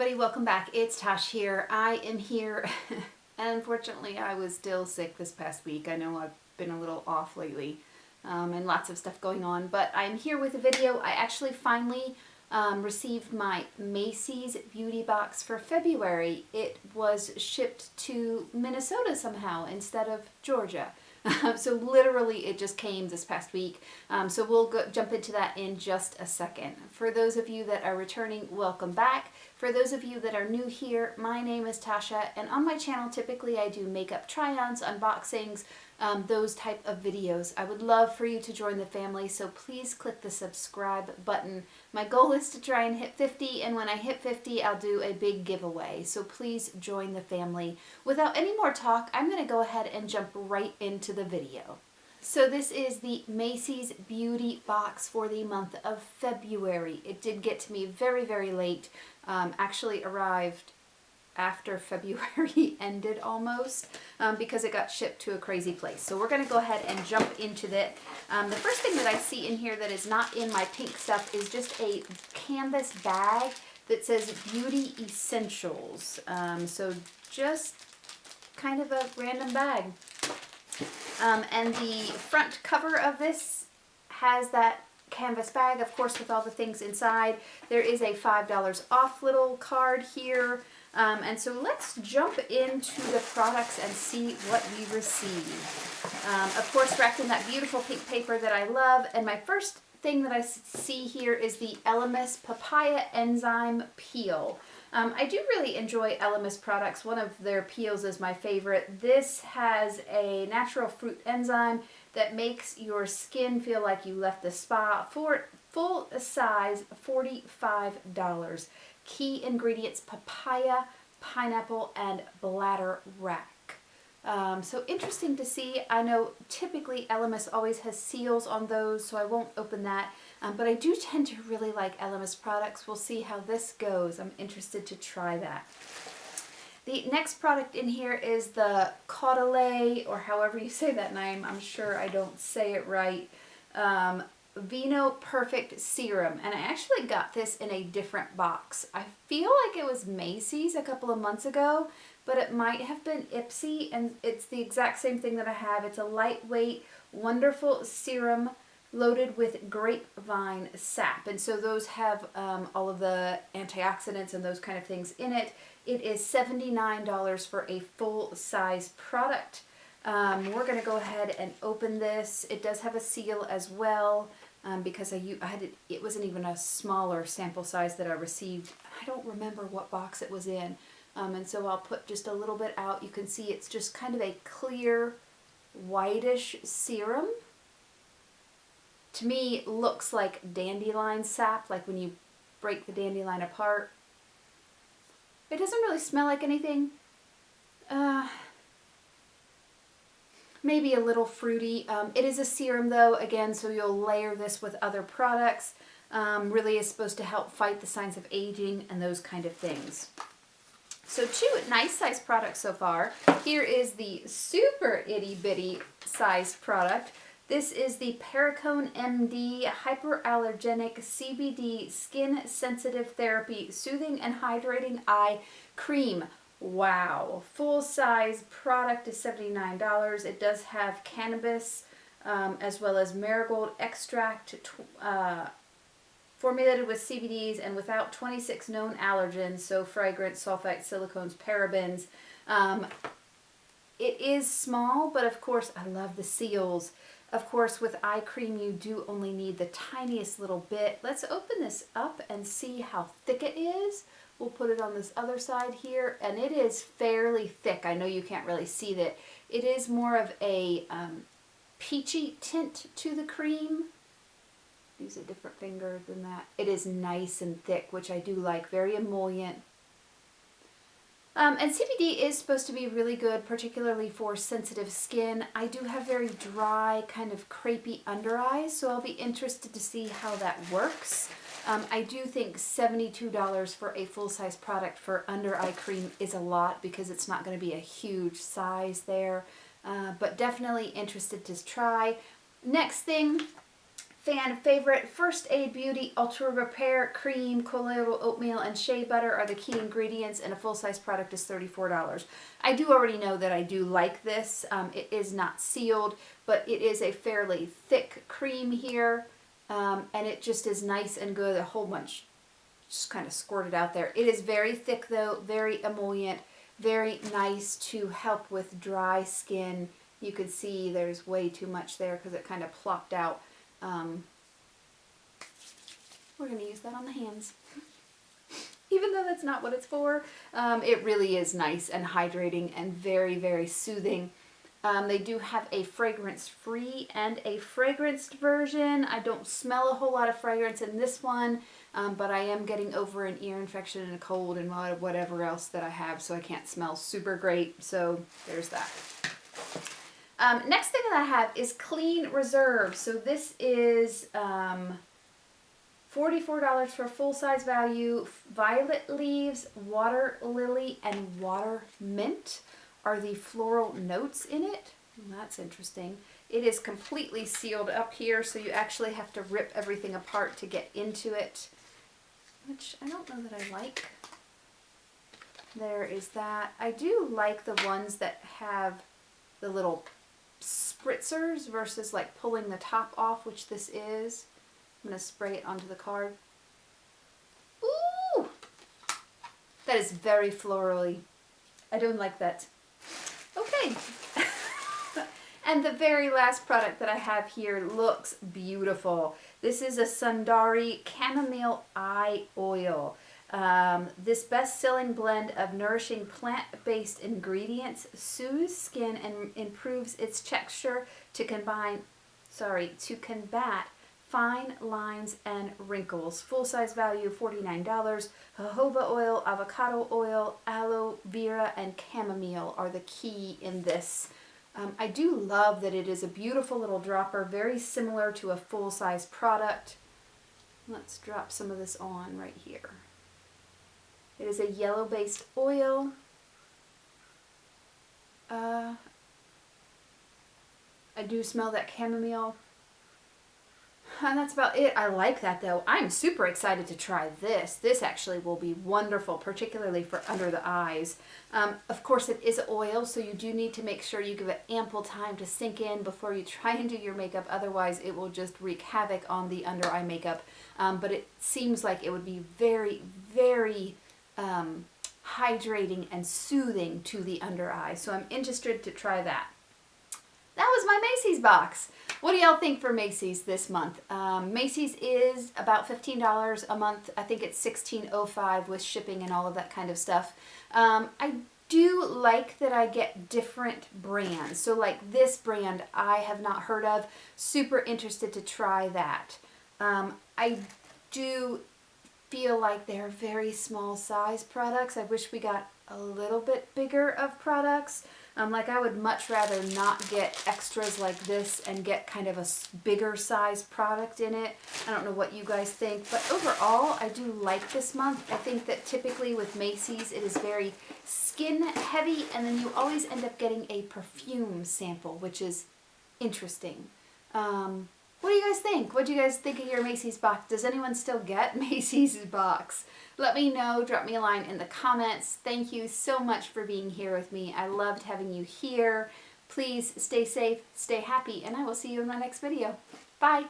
everybody, welcome back. It's Tosh here. I am here. Unfortunately, I was still sick this past week. I know I've been a little off lately and lots of stuff going on, but I'm here with a video. I actually finally received my Macys beauty box for February. It was shipped to Minnesota somehow instead of Georgia. So literally it just came this past week. So we'll jump into that in just a second. For those of you that are returning, welcome back. For those of you that are new here, my name is Tasha, and on my channel typically I do makeup try-ons, unboxings, those type of videos. I would love for you to join the family, so please click the subscribe button. My goal is to try and hit 50, and when I hit 50 I'll do a big giveaway, so please join the family. Without any more talk, I'm going to go ahead and jump right into the video. So this is the Macys beauty box for the month of February. It did get to me very, very late. Actually arrived after February ended almost because it got shipped to a crazy place. So we're going to go ahead and jump into that. The first thing that I see in here that is not in my pink stuff is just a canvas bag that says Beauty Essentials. So just kind of a random bag. And the front cover of this has that canvas bag, of course, with all the things inside. There is a $5 off little card here. And so let's jump into the products and see what we receive. Of course, wrapped in that beautiful pink paper that I love. And my first thing that I see here is the Papaya Enzyme Peel. I do really enjoy Elemis products. One of their peels is my favorite. This has a natural fruit enzyme that makes your skin feel like you left the spa. For full size, $45. Key ingredients: papaya, pineapple, and bladder wrack. So interesting to see. I know typically Elemis always has seals on those, so I won't open that. But I do tend to really like Elemis products. We'll see how this goes. I'm interested to try that. The next product in here is the Caudale, or however you say that name. I'm sure I don't say it right. Vino Perfect Serum. And I actually got this in a different box. I feel like it was Macys a couple of months ago, but it might have been Ipsy, and it's the exact same thing that I have. It's a lightweight, wonderful serum loaded with grapevine sap, and so those have all of the antioxidants and those kind of things in it. It is $79 for a full-size product. We're going to go ahead and open this. It does have a seal as well because it wasn't even a smaller sample size that I received. I don't remember what box it was in, and so I'll put just a little bit out. You can see it's just kind of a clear whitish serum. To me, looks like dandelion sap, like when you break the dandelion apart. It doesn't really smell like anything. Maybe a little fruity. It is a serum though, again, so you'll layer this with other products. Really is supposed to help fight the signs of aging and those kind of things. So 2 nice size products so far. Here is the super itty bitty sized product. This is the Pericone MD Hyperallergenic CBD Skin Sensitive Therapy Soothing and Hydrating Eye Cream. Wow. Full size product is $79. It does have cannabis as well as marigold extract formulated with CBDs and without 26 known allergens, so fragrance, sulfites, silicones, parabens. It is small, but of course I love the seals. Of course, with eye cream, you do only need the tiniest little bit. Let's open this up and see how thick it is. We'll put it on this other side here, and it is fairly thick. I know you can't really see that. It is more of a peachy tint to the cream. Use a different finger than that. It is nice and thick, which I do like. Very emollient. And CBD is supposed to be really good, particularly for sensitive skin. I do have very dry, kind of crepey under eyes, so I'll be interested to see how that works. I do think $72 for a full-size product for under eye cream is a lot because it's not going to be a huge size there, but definitely interested to try. Next thing, fan favorite. First Aid Beauty Ultra Repair Cream, colloidal oatmeal, and shea butter are the key ingredients, and a full-size product is $34. I do already know that I do like this. It is not sealed, but it is a fairly thick cream here, and it just is nice and good. A whole bunch just kind of squirted out there. It is very thick though, very emollient, very nice to help with dry skin. You can see there's way too much there because it kind of plopped out. We're going to use that on the hands. Even though that's not what it's for, it really is nice and hydrating and very, very soothing. They do have a fragrance-free and a fragranced version. I don't smell a whole lot of fragrance in this one, but I am getting over an ear infection and a cold and whatever else that I have, so I can't smell super great. So there's that. Next thing that I have is Clean Reserve. So this is $44 for full-size value. Violet leaves, water lily, and water mint are the floral notes in it. That's interesting. It is completely sealed up here, so you actually have to rip everything apart to get into it, which I don't know that I like. There is that. I do like the ones that have the little spritzers versus like pulling the top off, which this is. I'm going to spray it onto the card. Ooh! That is very florally. I don't like that. Okay. And the very last product that I have here looks beautiful. This is a Sundari Chamomile Eye Oil. This best-selling blend of nourishing plant-based ingredients soothes skin and improves its texture to combat fine lines and wrinkles. Full-size value $49. Jojoba oil, avocado oil, aloe vera, and chamomile are the key in this. I do love that it is a beautiful little dropper, very similar to a full-size product. Let's drop some of this on right here. It is a yellow-based oil. I do smell that chamomile. And that's about it. I like that though. I'm super excited to try this. This actually will be wonderful, particularly for under the eyes. Of course it is oil, so you do need to make sure you give it ample time to sink in before you try and do your makeup. Otherwise it will just wreak havoc on the under eye makeup. But it seems like it would be very, very hydrating and soothing to the under eye. So I'm interested to try that. That was my Macys box. What do y'all think for Macys this month? Macys is about $15 a month. I think it's $16.05 with shipping and all of that kind of stuff. I do like that I get different brands. So like this brand I have not heard of. Super interested to try that. I do feel like they're very small size products. I wish we got a little bit bigger of products. Like I would much rather not get extras like this and get kind of a bigger size product in it. I don't know what you guys think, but overall I do like this month. I think that typically with Macys it is very skin heavy, and then you always end up getting a perfume sample, which is interesting. What do you guys think? What do you guys think of your Macys box? Does anyone still get Macys box? Let me know. Drop me a line in the comments. Thank you so much for being here with me. I loved having you here. Please stay safe, stay happy, and I will see you in my next video. Bye.